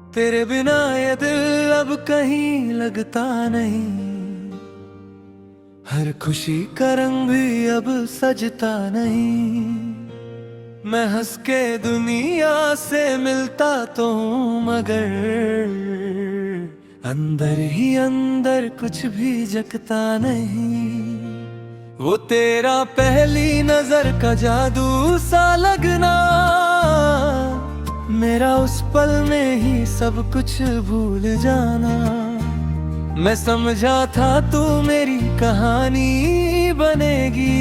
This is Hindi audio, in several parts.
तेरे बिना ये दिल अब कहीं लगता नहीं, हर खुशी का रंग भी अब सजता नहीं। मैं हंस के दुनिया से मिलता तो हूँ, मगर अंदर ही अंदर कुछ भी जगता नहीं। वो तेरा पहली नजर का जादू सा लगना, मेरा उस पल में ही सब कुछ भूल जाना। मैं समझा था तू मेरी कहानी बनेगी,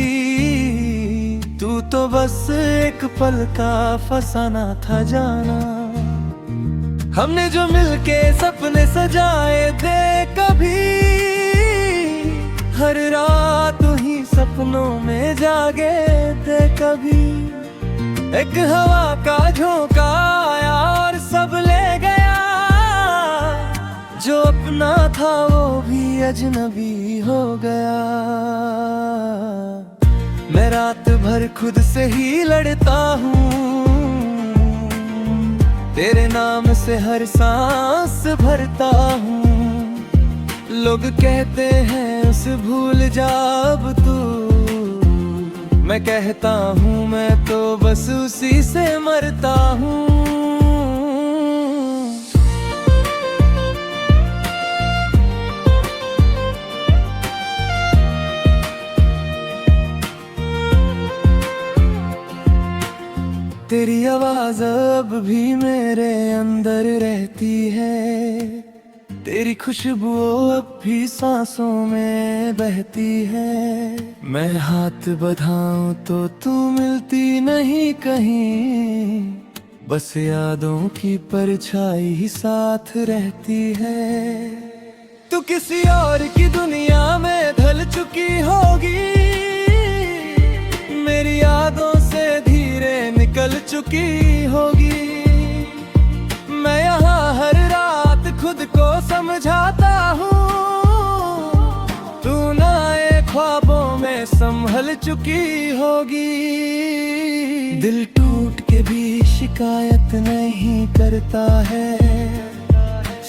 तू तो बस एक पल का फसाना था जाना। हमने जो मिलके सपने सजाए थे कभी, हर रात ही सपनों में जागे थे कभी। एक हवा का झोंका आया और सब ले गया, जो अपना था वो भी अजनबी हो गया। मैं रात भर खुद से ही लड़ता हूँ, तेरे नाम से हर सांस भरता हूँ। लोग कहते हैं उसे भूल जा अब तू, मैं कहता हूँ मैं तो बस उसी से मरता हूँ। तेरी आवाज अब भी मेरे अंदर रहती है, तेरी खुशबू अब भी सांसों में बहती है। मैं हाथ बढ़ाऊं तो तू मिलती नहीं कहीं, बस यादों की परछाई ही साथ रहती है। तू किसी और की दुनिया में ढल चुकी होगी, मेरी यादों से धीरे निकल चुकी होगी। मैं यहाँ हर रात खुद को समझाता हूँ, तू नए ख्वाबों में संभल चुकी होगी। दिल टूट के भी शिकायत नहीं करता है,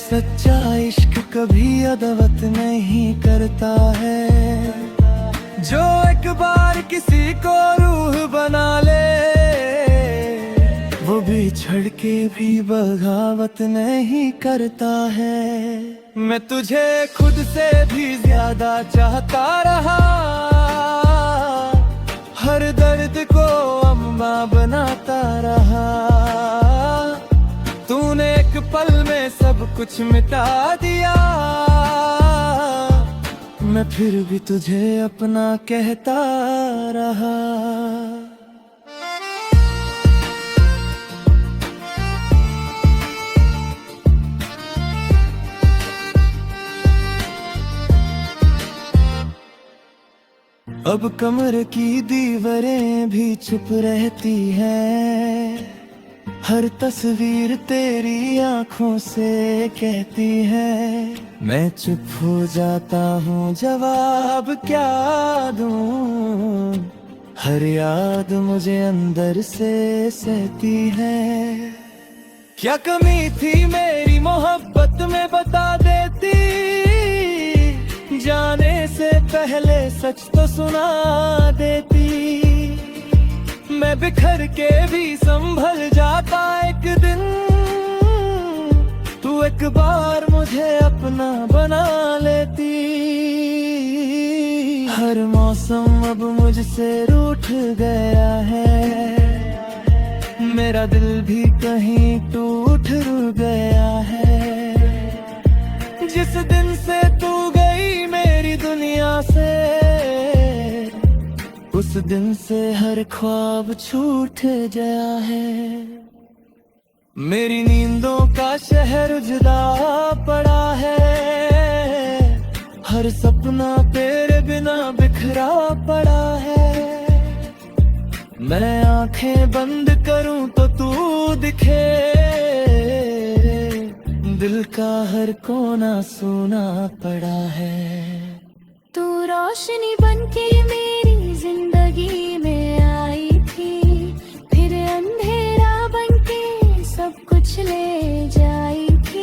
सच्चा इश्क कभी अदवत नहीं करता है। जो एक बार किसी को रूह बना ले, वो बिछड़ के भी बगावत नहीं करता है। मैं तुझे खुद से भी ज्यादा चाहता रहा, हर दर्द को अम्मा बनाता रहा। तूने एक पल में सब कुछ मिटा दिया, मैं फिर भी तुझे अपना कहता रहा। अब कमरे की दीवारें भी चुप रहती हैं, हर तस्वीर तेरी आंखों से कहती है। मैं चुप हो जाता हूँ, जवाब क्या दूँ, हर याद मुझे अंदर से सहती है। क्या कमी थी मेरी मोहब्बत में बता देती, जाने से पहले सच तो सुना देती। मैं बिखर के भी संभल जाता एक दिन, तू एक बार मुझे अपना बना लेती। हर मौसम अब मुझसे रूठ गया है, मेरा दिल भी कहीं टूट रू गया है। जिस दिन से तू गई मेरी दुनिया से, उस दिन से हर ख्वाब छूट गया है। मेरी नींदों का शहर जुदा पड़ा है, हर सपना तेरे बिना बिखरा पड़ा है। मैं आंखें बंद करूं तो तू दिखे, दिल का हर कोना सोना पड़ा है। तू रोशनी बनके मेरी जिंदगी में आई थी, फिर अंधेरा बनके सब कुछ ले जाई थी।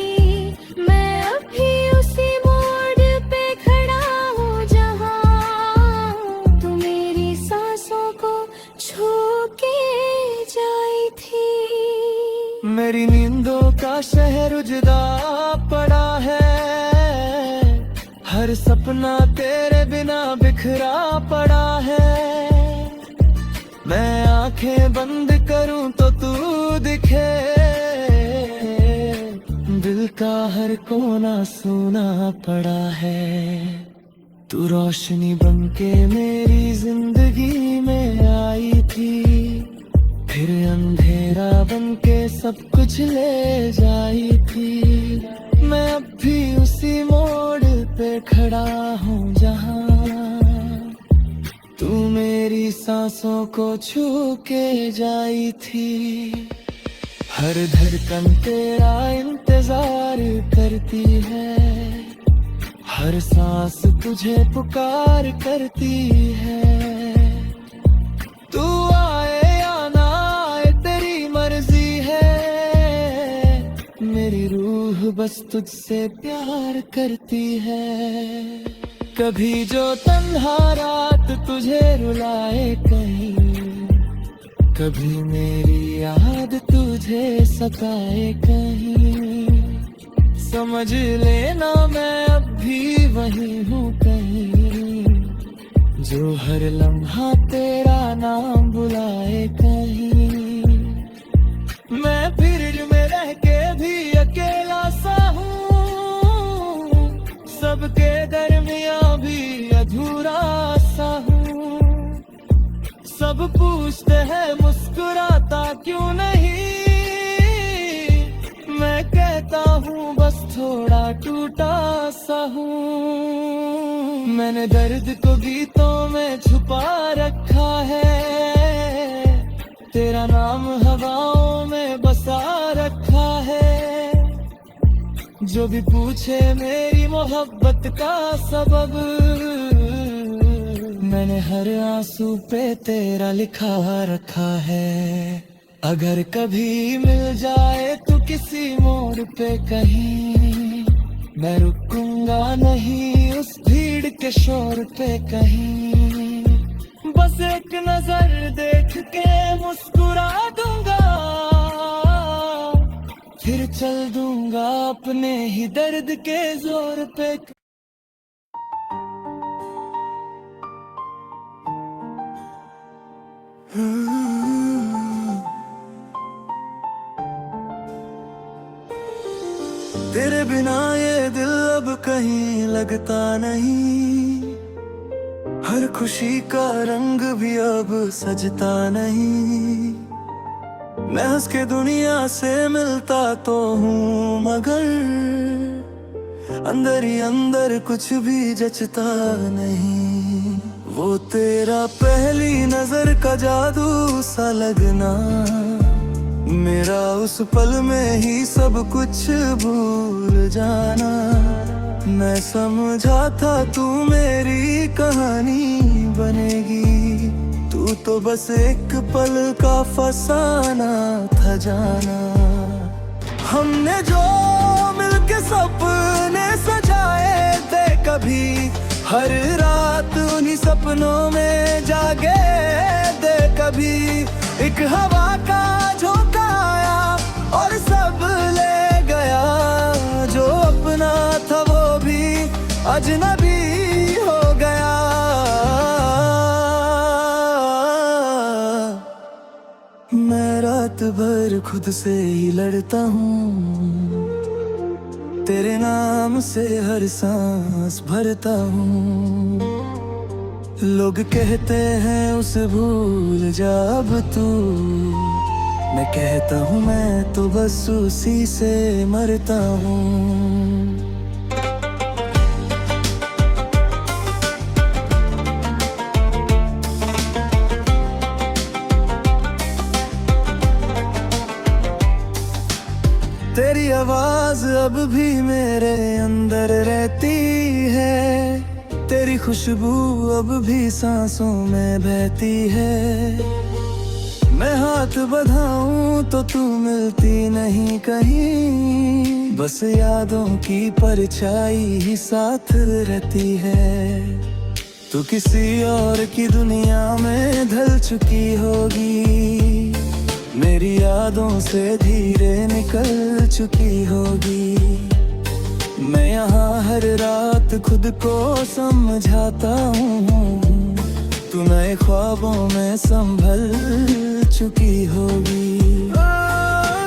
हर सपना तेरे बिना बिखरा पड़ा है। मैं आंखें बंद करूं तो तू दिखे, दिल का हर कोना सूना पड़ा है। तू रोशनी बनके मेरी जिंदगी में आई थी, फिर अंधेरा बनके सब कुछ ले जाई थी। मैं अब भी उसी मोड़ पे खड़ा हूँ जहाँ तू मेरी सांसों को छू के जाई थी। हर धड़कन तेरा इंतजार करती है, हर सांस तुझे पुकार करती है। तू आए या ना आए तेरी मर्जी है, मेरी रूह बस तुझसे प्यार करती है। कभी जो तन्हा रात तुझे रुलाए कहीं, कभी मेरी याद तुझे सताए कहीं, समझ लेना मैं अब भी वही हूँ कहीं, जो हर लम्हा तेरा नाम बुलाए कहीं। मैं फिर में रह के भी अकेला सा हूँ, सबके दरमियाँ भी अधूरा सा हूँ। सब पूछते हैं मुस्कुराता क्यों नहीं, मैं कहता हूँ बस थोड़ा टूटा सा हूँ। मैंने दर्द को गीतों में छुपा रखा है, तेरा नाम हवाओं में बसा रखा है। जो भी पूछे मेरी मोहब्बत का सबब, मैंने हर आंसू पे तेरा लिखा रखा है। अगर कभी मिल जाए तो किसी मोड़ पे कहीं, मैं रुकूंगा नहीं उस भीड़ के शोर पे कहीं। बस एक नजर देख के मुस्कुरा दूंगा, फिर चल दूंगा अपने ही दर्द के जोर पे। तेरे बिना ये दिल अब कहीं लगता नहीं, हर खुशी का रंग भी अब सजता नहीं। मैं हंस के दुनिया से मिलता तो हूँ, मगर अंदर ही अंदर कुछ भी जचता नहीं। वो तेरा पहली नजर का जादू सा लगना, मेरा उस पल में ही सब कुछ भूल जाना। मैं समझा था तू मेरी कहानी बनेगी, तू तो बस एक पल का फसाना था जाना। हमने जो मिलके सपने सजाए थे कभी, हर रात उन्हीं सपनों में जागे थे कभी। एक हवा का झोंका आया और सब ले गया, जो अपना था वो भी अजनबी हो गया। मैं रात भर खुद से ही लड़ता हूँ, तेरे नाम से हर सांस भरता हूँ। लोग कहते हैं उसे भूल जा अब तू, मैं कहता हूँ मैं तो बस उसी से मरता हूँ। तेरी आवाज अब भी मेरे अंदर रहती है, तेरी खुशबू अब भी सांसों में बहती है। मैं हाथ बढ़ाऊं तो तू मिलती नहीं कहीं, बस यादों की परछाई ही साथ रहती है। तू किसी और की दुनिया में ढल चुकी होगी, मेरी यादों से धीरे निकल चुकी होगी। मैं यहाँ हर रात वक्त खुद को समझाता हूँ, तू नए ख्वाबों में संभल चुकी होगी।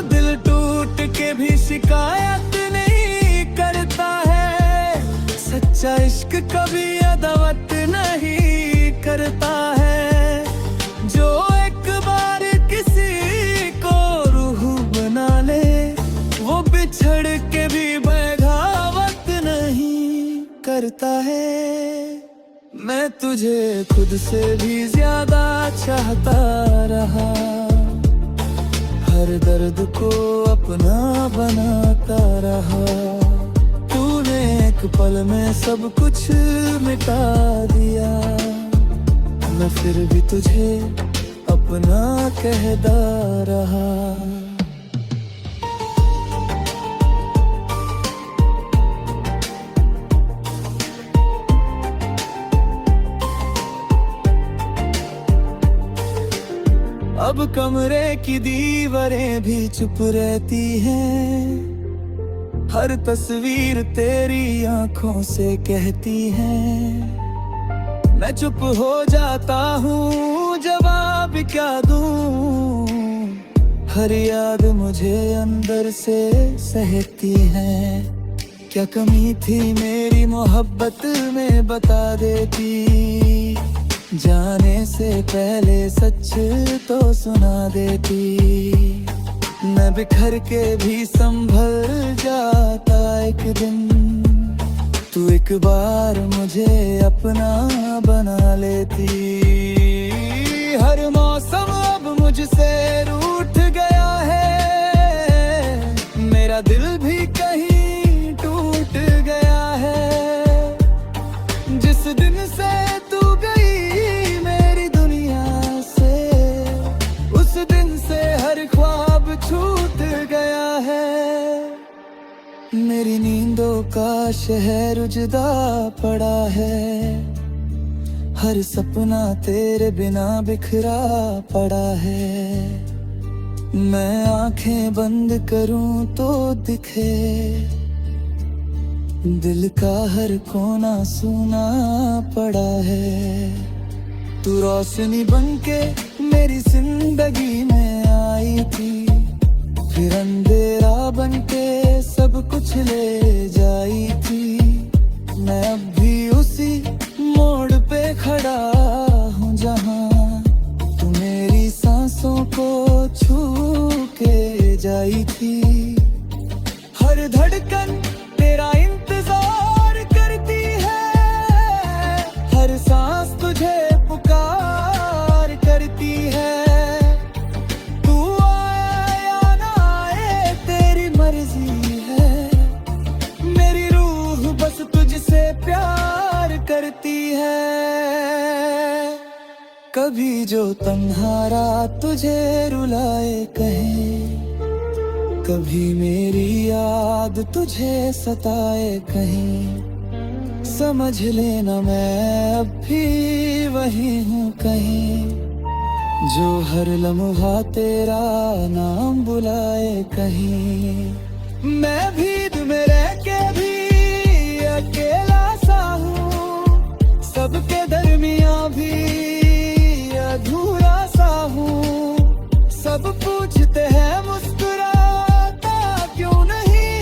दिल टूट के भी शिकायत नहीं करता है, सच्चा इश्क कभी अदावत नहीं करता है। जो एक बार किसी को रूह बना ले, वो बिछड़ के भी बगावत नहीं करता है। मैं तुझे खुद से भी ज्यादा चाहता रहा, हर दर्द को अपना बनाता रहा। तूने एक पल में सब कुछ मिटा दिया, मैं फिर भी तुझे अपना कहता रहा। अब कमरे की दीवारें भी चुप रहती हैं, हर तस्वीर तेरी आंखों से कहती है। मैं चुप हो जाता हूँ, जवाब क्या दूँ, हर याद मुझे अंदर से सहती है। क्या कमी थी मेरी मोहब्बत में बता देती, जाने से पहले सच तो सुना देती। मैं बिखर के भी संभल जाता एक दिन, तू एक बार मुझे अपना बना लेती। हर मौसम अब मुझसे रूठ गया है, मेरा दिल भी कहीं टूट गया है। जिस दिन से तू गई मेरी दुनिया से, उस दिन से हर ख्वाब छूट गया है। मेरी नींदों का शहर उजड़ा पड़ा है, हर सपना तेरे बिना बिखरा पड़ा है। मैं आंखें बंद करूं तो दिखे, दिल का हर कोना सुना पड़ा है। तू रोशनी बनके मेरी जिंदगी में आई थी, फिर अंधेरा बनके सब कुछ ले जाई थी। मैं अब भी उसी मोड़ पे खड़ा हूँ, जहाँ तू मेरी सांसों को छू के जाई थी। हर धड़कन तेरा इंतजार करती है, हर सांस तुझे पुकार करती है। तू आए या ना आए तेरी मर्जी है, मेरी रूह बस तुझसे प्यार करती है। कभी जो तन्हा रात तुझे रुलाए कहे, कभी मेरी याद तुझे सताए कहीं, समझ लेना मैं अब भी वही हूँ कहीं, जो हर लम्हा तेरा नाम बुलाए कहीं। मैं भीड़ में रह के भी अकेला सा हूँ, सबके दरमियाँ भी अधूरा सा हूँ। सब पूछते हैं मुस्कुराता क्यों नहीं,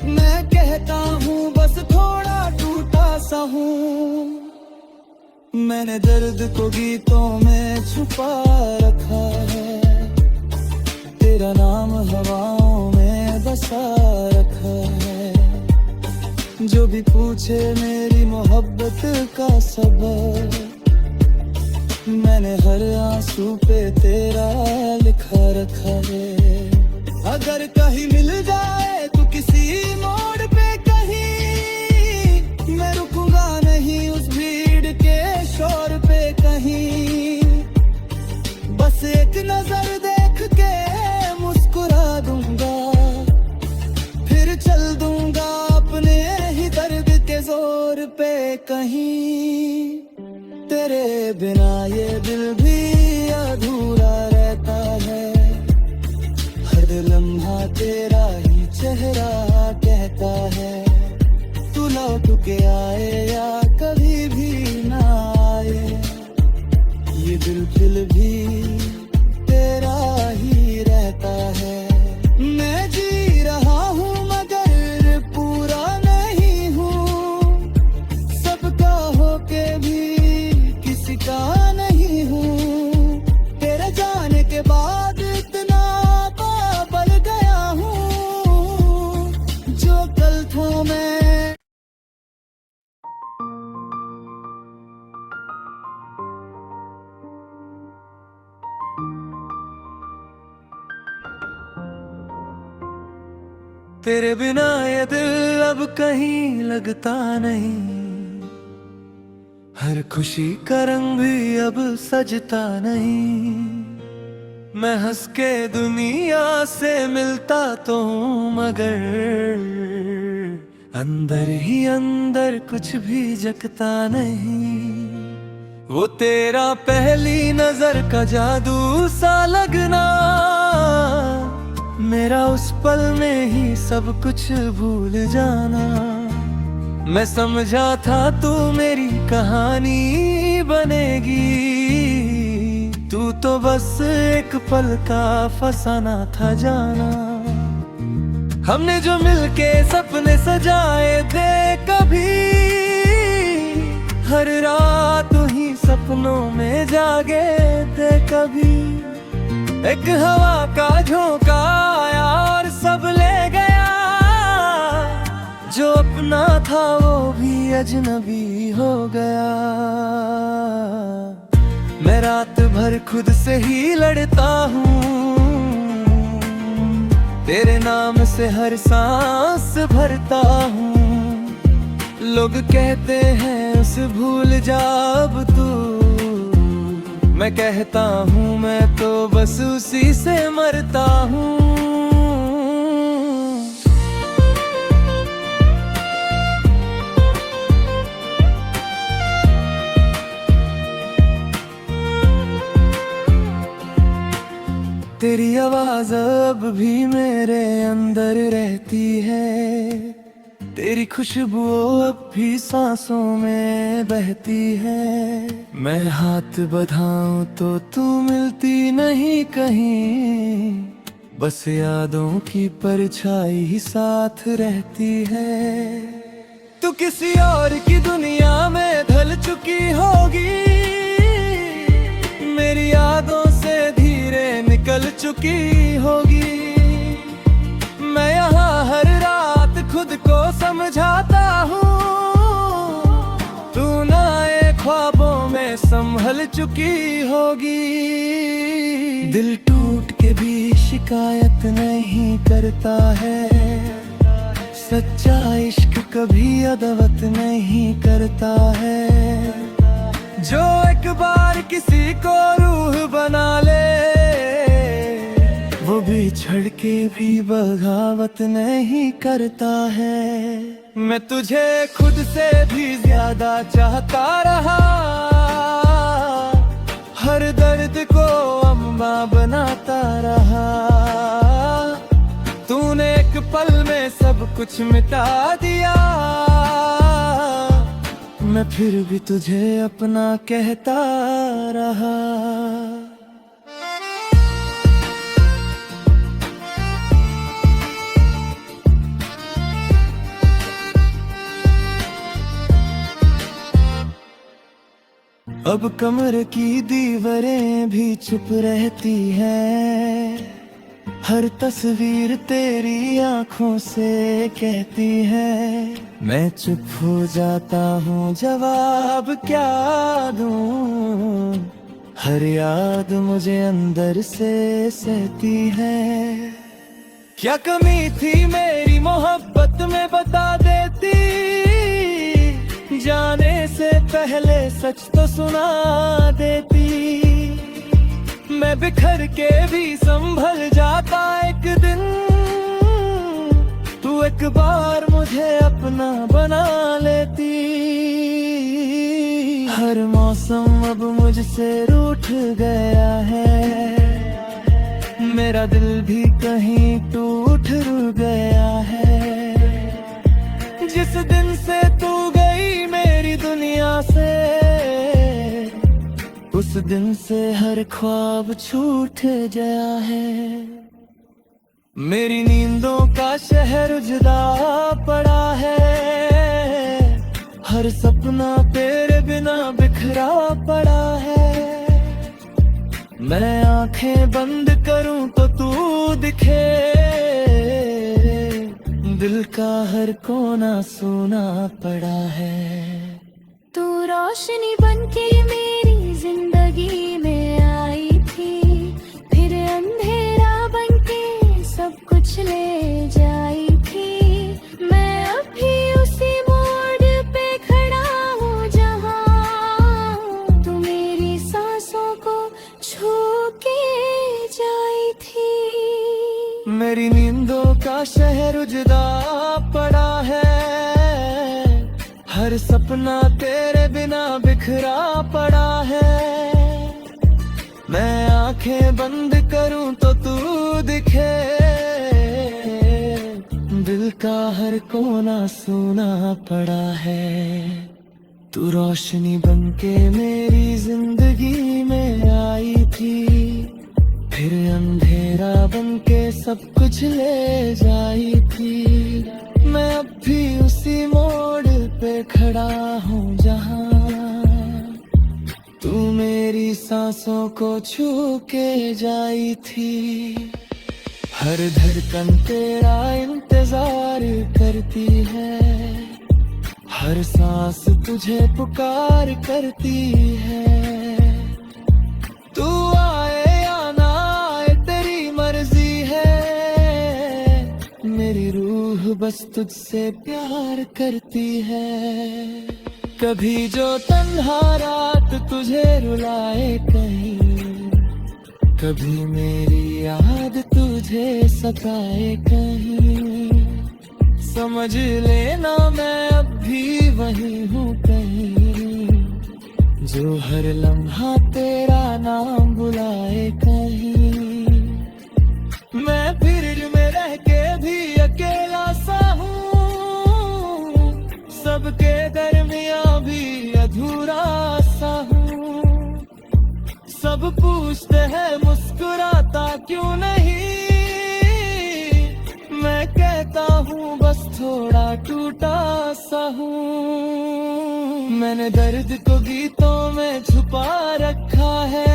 मैं कहता हूँ बस थोड़ा टूटा सा हूँ। मैंने दर्द को गीतों में छुपा रखा है, तेरा नाम हवाओं में बसा रखा है। जो भी पूछे मेरी मोहब्बत का सबब, मैंने हर आंसू पे तेरा लिखा रखा है। अगर कहीं मिल जाए तो किसी मोड़ पे कहीं, मैं रुकूंगा नहीं उस भीड़ के शोर पे कहीं। बस एक नजर देख के मुस्कुरा दूंगा, फिर चल दूंगा अपने ही दर्द के जोर पे कहीं। तेरे बिना ये दिल भी अधूरा रहता है, हर लम्हा तेरा ही चेहरा कहता है। के आए या कभी भी ना आए, ये दिल फिर भी तेरा ही रहता है। मैं जी रहा हूँ मगर पूरा नहीं हूँ, सबका होके भी किसी का नहीं हूँ। तेरे जाने के बाद इतना पागल गया हूँ, जो कल था मैं। तेरे बिना ये दिल अब कहीं लगता नहीं, हर खुशी का रंग भी अब सजता नहीं। मैं हंस के दुनिया से मिलता तो हूँ मगर अंदर ही अंदर कुछ भी जगता नहीं। वो तेरा पहली नजर का जादू सा लगना, मेरा उस पल में ही सब कुछ भूल जाना। मैं समझा था तू मेरी कहानी बनेगी, तू तो बस एक पल का फसाना था जाना। हमने जो मिलके सपने सजाए थे कभी, हर रात ही सपनों में जागे थे कभी। एक हवा का झोंका आया और सब ले गया, जो अपना था वो भी अजनबी हो गया। मैं रात भर खुद से ही लड़ता हूँ, तेरे नाम से हर सांस भरता हूँ। लोग कहते हैं उसे भूल जा अब तू, मैं कहता हूँ मैं तो बस उसी से मरता हूँ। तेरी आवाज अब भी मेरे अंदर रहती है, तेरी खुशबू अब भी सांसों में बहती है। मैं हाथ बढ़ाऊं तो तू मिलती नहीं कहीं, बस यादों की परछाई ही साथ रहती है। तू किसी और की दुनिया में ढल चुकी होगी, मेरी यादों से धीरे निकल चुकी होगी। मैं यहाँ हर रात खुद को समझाता हूँ, तू नए ख्वाबों में संभल चुकी होगी। दिल टूट के भी शिकायत नहीं करता है, सच्चा इश्क कभी अदवत नहीं करता है। जो एक बार किसी को रूह बना ले, वो बिछड़ के भी बगावत नहीं करता है। मैं तुझे खुद से भी ज्यादा चाहता रहा, हर दर्द को अम्मा बनाता रहा। तूने एक पल में सब कुछ मिटा दिया, मैं फिर भी तुझे अपना कहता रहा। अब कमरे की दीवारें भी चुप रहती हैं, हर तस्वीर तेरी आंखों से कहती है। मैं चुप हो जाता हूँ, जवाब क्या दूँ, हर याद मुझे अंदर से सहती है। क्या कमी थी मेरी मोहब्बत में बता देती, जाने से पहले सच तो सुना देती। मैं बिखर के भी संभल जाता एक दिन, तू एक बार मुझे अपना बना लेती। हर मौसम अब मुझसे रूठ गया है, मेरा दिल भी कहीं टूट गया है। जिस दिन से तू गया दिन से हर ख्वाब छूट गया है, मेरी नींदों का शहर उजड़ा पड़ा है, हर सपना तेरे बिना बिखरा पड़ा है। मैं आंखें बंद करूं तो तू दिखे, दिल का हर कोना सूना पड़ा है। तू रोशनी बनके मेरी जिंदगी में आई थी, फिर अंधेरा बनके सब कुछ ले जाई थी। मैं अभी उसी मोड़ पे खड़ा हूँ जहाँ तू मेरी सांसों को छू के जाई थी। मेरी नींदों का शहर उजड़ा पड़ा है, हर सपना तेरे बिना बिखरा पड़ा है। मैं आंखें बंद करूं तो तू दिखे, दिल का हर कोना सूना पड़ा है। तू रोशनी बनके मेरी जिंदगी में आई थी, फिर अंधेरा बनके सब कुछ ले जाई थी। मैं अब भी उसी मोड़ पे खड़ा हूँ जहाँ तू मेरी सांसों को छू के जाई थी। हर धड़कन तेरा इंतजार करती है, हर सांस तुझे पुकार करती है। तू आए या ना आए तेरी मर्जी है, मेरी रूह बस तुझसे प्यार करती है। कभी जो तन्हा रात तुझे रुलाए कहीं, कभी मेरी याद तुझे सताए कहीं, समझ लेना मैं अब भी वही हूँ कहीं, जो हर लम्हा तेरा नाम बुलाए कहीं। मैं फिर में रह के भी अकेला सा हूँ, सबके दरमियाँ भी अधूरा सा हूँ। सब पूछते हैं मुस्कुराता क्यों नहीं, मैं कहता हूँ बस थोड़ा टूटा सा हूँ। मैंने दर्द को गीतों में छुपा रखा है,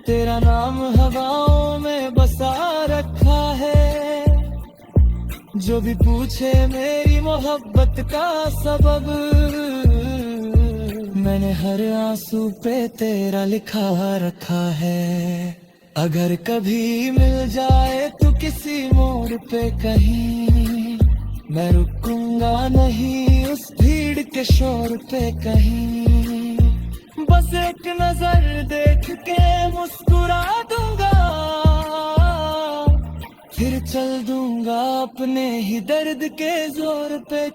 तेरा नाम हवाओं में बसा रखा है। जो भी पूछे मेरी मोहब्बत का सबब, मैंने हर आंसू पे तेरा लिखा रखा है। अगर कभी मिल जाए तू किसी मोड़ पे कहीं, मैं रुकूंगा नहीं उस भीड़ के शोर पे कहीं। बस एक नजर देख के मुस्कुरा दूंगा, फिर चल दूंगा अपने ही दर्द के जोर पे।